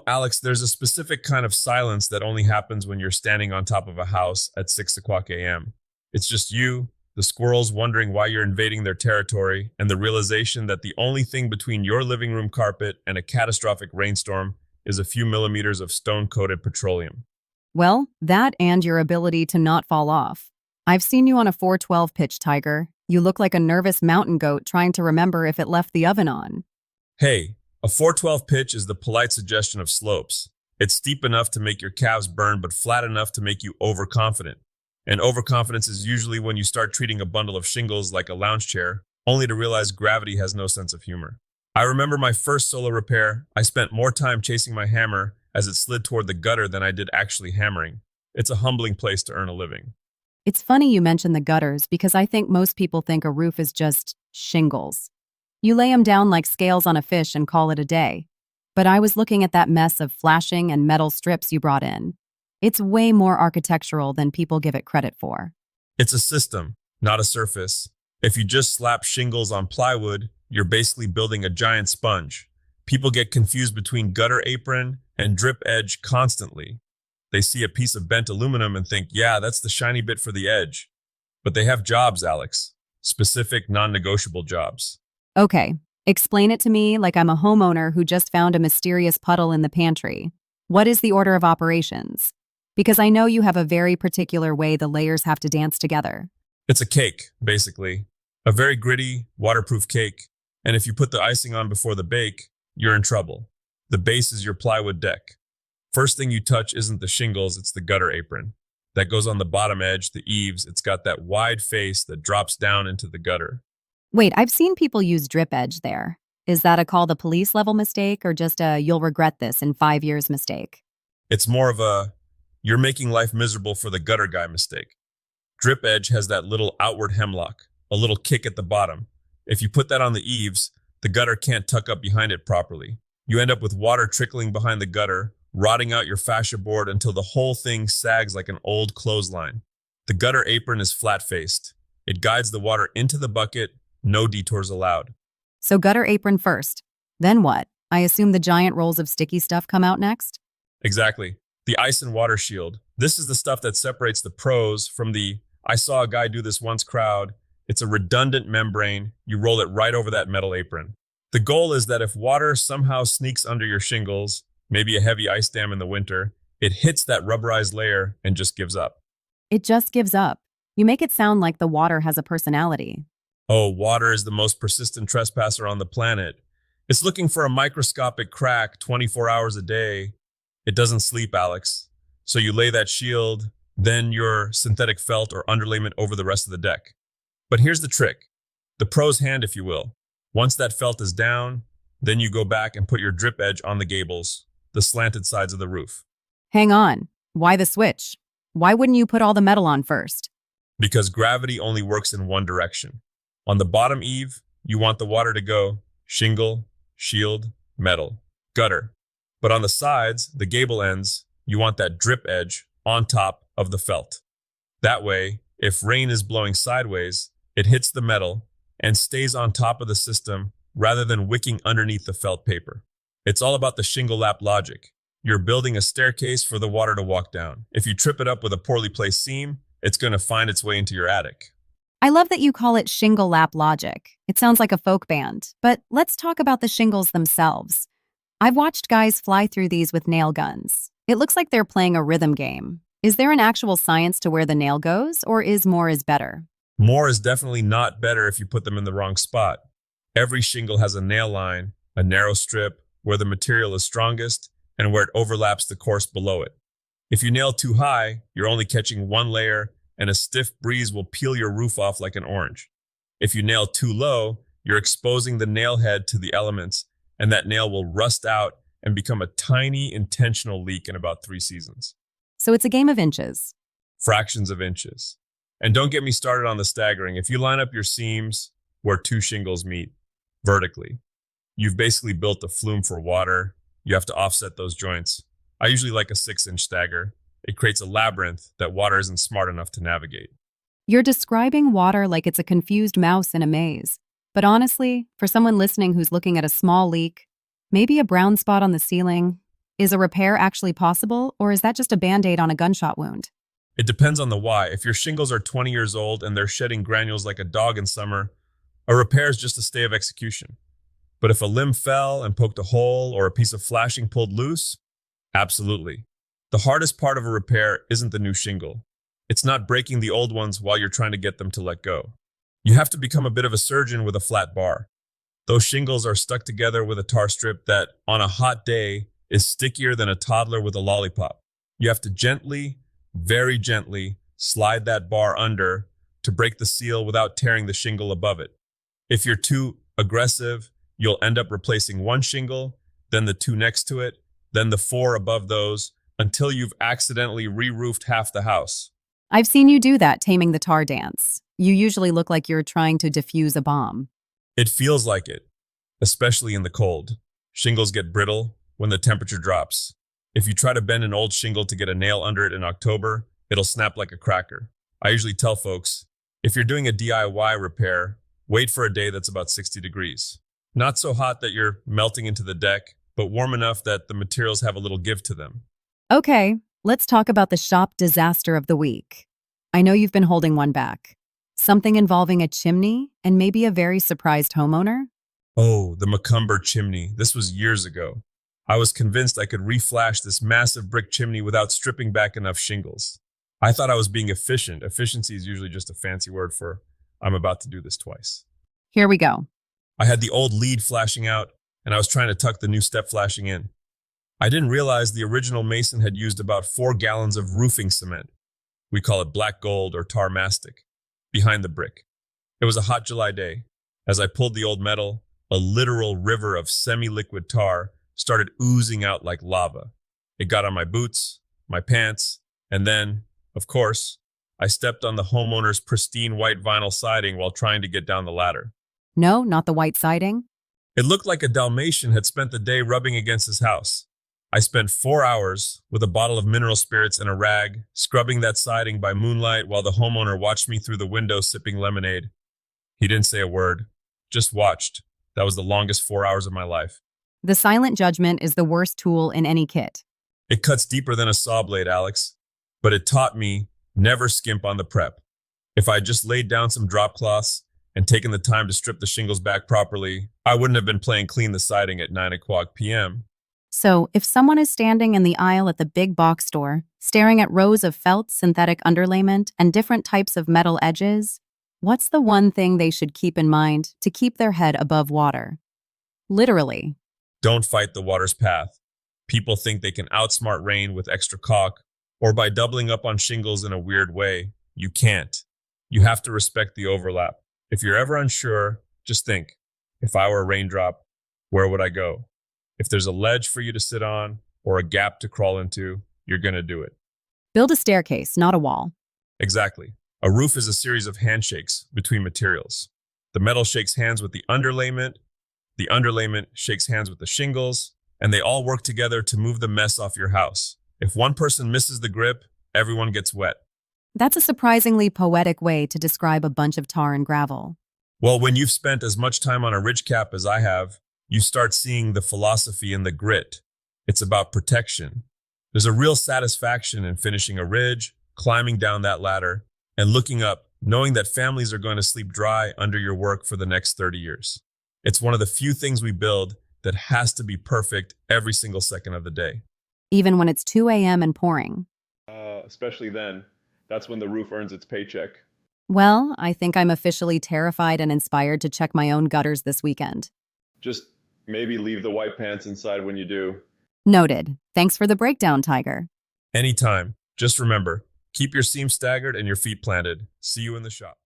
Alex, there's a specific kind of silence that only happens when you're standing on top of a house at 6 o'clock a.m. It's just you, the squirrels wondering why you're invading their territory, and the realization that the only thing between your living room carpet and a catastrophic rainstorm is a few millimeters of stone coated petroleum. Well, that and your ability to not fall off. I've seen you on a 412 pitch, Tiger. You look like a nervous mountain goat trying to remember if it left the oven on. Hey, a 412 pitch is the polite suggestion of slopes. It's steep enough to make your calves burn, but flat enough to make you overconfident. And overconfidence is usually when you start treating a bundle of shingles like a lounge chair, only to realize gravity has no sense of humor. I remember my first solo repair. I spent more time chasing my hammer as it slid toward the gutter than I did actually hammering. It's a humbling place to earn a living. It's funny you mention the gutters because I think most people think a roof is just shingles. You lay them down like scales on a fish and call it a day. But I was looking at that mess of flashing and metal strips you brought in. It's way more architectural than people give it credit for. It's a system, not a surface. If you just slap shingles on plywood, you're basically building a giant sponge. People get confused between gutter apron and drip edge constantly. They see a piece of bent aluminum and think, yeah, that's the shiny bit for the edge. But they have jobs, Alex. Specific, non-negotiable jobs. Okay, explain it to me like I'm a homeowner who just found a mysterious puddle in the pantry. What is the order of operations? Because I know you have a very particular way the layers have to dance together. It's a cake, basically. A very gritty, waterproof cake. And if you put the icing on before the bake, you're in trouble. The base is your plywood deck. First thing you touch isn't the shingles, it's the gutter apron. That goes on the bottom edge, the eaves. It's got that wide face that drops down into the gutter. Wait, I've seen people use drip edge there. Is that a call the police level mistake or just a you'll regret this in 5 years mistake? It's more of a you're making life miserable for the gutter guy mistake. Drip edge has that little outward hemlock, a little kick at the bottom. If you put that on the eaves, the gutter can't tuck up behind it properly. You end up with water trickling behind the gutter, rotting out your fascia board until the whole thing sags like an old clothesline. The gutter apron is flat-faced. It guides the water into the bucket, no detours allowed. So gutter apron first. Then what? I assume the giant rolls of sticky stuff come out next? Exactly. The ice and water shield. This is the stuff that separates the pros from the I saw a guy do this once crowd. It's a redundant membrane. You roll it right over that metal apron. The goal is that if water somehow sneaks under your shingles, maybe a heavy ice dam in the winter, it hits that rubberized layer and just gives up. It just gives up. You make it sound like the water has a personality. Oh, water is the most persistent trespasser on the planet. It's looking for a microscopic crack 24 hours a day. It doesn't sleep, Alex. So you lay that shield, then your synthetic felt or underlayment over the rest of the deck. But here's the trick. The pro's hand, if you will. Once that felt is down, then you go back and put your drip edge on the gables, the slanted sides of the roof. Hang on. Why the switch? Why wouldn't you put all the metal on first? Because gravity only works in one direction. On the bottom eave, you want the water to go shingle, shield, metal, gutter. But on the sides, the gable ends, you want that drip edge on top of the felt. That way, if rain is blowing sideways, it hits the metal and stays on top of the system rather than wicking underneath the felt paper. It's all about the shingle lap logic. You're building a staircase for the water to walk down. If you trip it up with a poorly placed seam, it's going to find its way into your attic. I love that you call it shingle lap logic. It sounds like a folk band. But let's talk about the shingles themselves. I've watched guys fly through these with nail guns. It looks like they're playing a rhythm game. Is there an actual science to where the nail goes, or is more is better? More is definitely not better if you put them in the wrong spot. Every shingle has a nail line, a narrow strip, where the material is strongest and where it overlaps the course below it. If you nail too high, you're only catching one layer and a stiff breeze will peel your roof off like an orange. If you nail too low, you're exposing the nail head to the elements and that nail will rust out and become a tiny intentional leak in about 3 seasons. So it's a game of inches. Fractions of inches. And don't get me started on the staggering. If you line up your seams where 2 shingles meet vertically, you've basically built a flume for water. You have to offset those joints. I usually like a 6-inch stagger. It creates a labyrinth that water isn't smart enough to navigate. You're describing water like it's a confused mouse in a maze. But honestly, for someone listening who's looking at a small leak, maybe a brown spot on the ceiling, Is a repair actually possible, or is that just a band-aid on a gunshot wound? It depends on the why. If your shingles are 20 years old and they're shedding granules like a dog in summer, a repair is just a stay of execution. But if a limb fell and poked a hole or a piece of flashing pulled loose, absolutely. The hardest part of a repair isn't the new shingle. It's not breaking the old ones while you're trying to get them to let go. You have to become a bit of a surgeon with a flat bar. Those shingles are stuck together with a tar strip that, on a hot day, is stickier than a toddler with a lollipop. You have to gently, very gently, slide that bar under to break the seal without tearing the shingle above it. If you're too aggressive, you'll end up replacing one shingle, then the two next to it, then the four above those, until you've accidentally re-roofed half the house. I've seen you do that taming the tar dance. You usually look like you're trying to defuse a bomb. It feels like it, especially in the cold. Shingles get brittle when the temperature drops. If you try to bend an old shingle to get a nail under it in October, it'll snap like a cracker. I usually tell folks, if you're doing a DIY repair, wait for a day that's about 60 degrees. Not so hot that you're melting into the deck, but warm enough that the materials have a little give to them. Okay, let's talk about the shop disaster of the week. I know you've been holding one back. Something involving a chimney and maybe a very surprised homeowner? Oh, the Macumber chimney. This was years ago. I was convinced I could reflash this massive brick chimney without stripping back enough shingles. I thought I was being efficient. Efficiency is usually just a fancy word for I'm about to do this twice. Here we go. I had the old lead flashing out, and I was trying to tuck the new step flashing in. I didn't realize the original mason had used about 4 gallons of roofing cement. We call it black gold or tar mastic, behind the brick. It was a hot July day. As I pulled the old metal, a literal river of semi-liquid tar started oozing out like lava. It got on my boots, my pants, and then, of course, I stepped on the homeowner's pristine white vinyl siding while trying to get down the ladder. No, not the white siding. It looked like a Dalmatian had spent the day rubbing against his house. I spent 4 hours with a bottle of mineral spirits and a rag, scrubbing that siding by moonlight while the homeowner watched me through the window sipping lemonade. He didn't say a word, just watched. That was the longest 4 hours of my life. The silent judgment is the worst tool in any kit. It cuts deeper than a saw blade, Alex, but it taught me never skimp on the prep. If I had just laid down some drop cloths and taken the time to strip the shingles back properly, I wouldn't have been playing clean the siding at 9 o'clock p.m. So, if someone is standing in the aisle at the big box store, staring at rows of felt synthetic underlayment and different types of metal edges, what's the one thing they should keep in mind to keep their head above water? Literally. Don't fight the water's path. People think they can outsmart rain with extra caulk or by doubling up on shingles in a weird way. You can't. You have to respect the overlap. If you're ever unsure, just think, if I were a raindrop, where would I go? If there's a ledge for you to sit on or a gap to crawl into, you're going to do it. Build a staircase, not a wall. Exactly. A roof is a series of handshakes between materials. The metal shakes hands with the underlayment shakes hands with the shingles, and they all work together to move the mess off your house. If one person misses the grip, everyone gets wet. That's a surprisingly poetic way to describe a bunch of tar and gravel. Well, when you've spent as much time on a ridge cap as I have, you start seeing the philosophy in the grit. It's about protection. There's a real satisfaction in finishing a ridge, climbing down that ladder, and looking up, knowing that families are going to sleep dry under your work for the next 30 years. It's one of the few things we build that has to be perfect every single second of the day. Even when it's 2 a.m. and pouring. Especially then. That's when the roof earns its paycheck. Well, I think I'm officially terrified and inspired to check my own gutters this weekend. Just maybe leave the white pants inside when you do. Noted. Thanks for the breakdown, Tiger. Anytime. Just remember, keep your seams staggered and your feet planted. See you in the shop.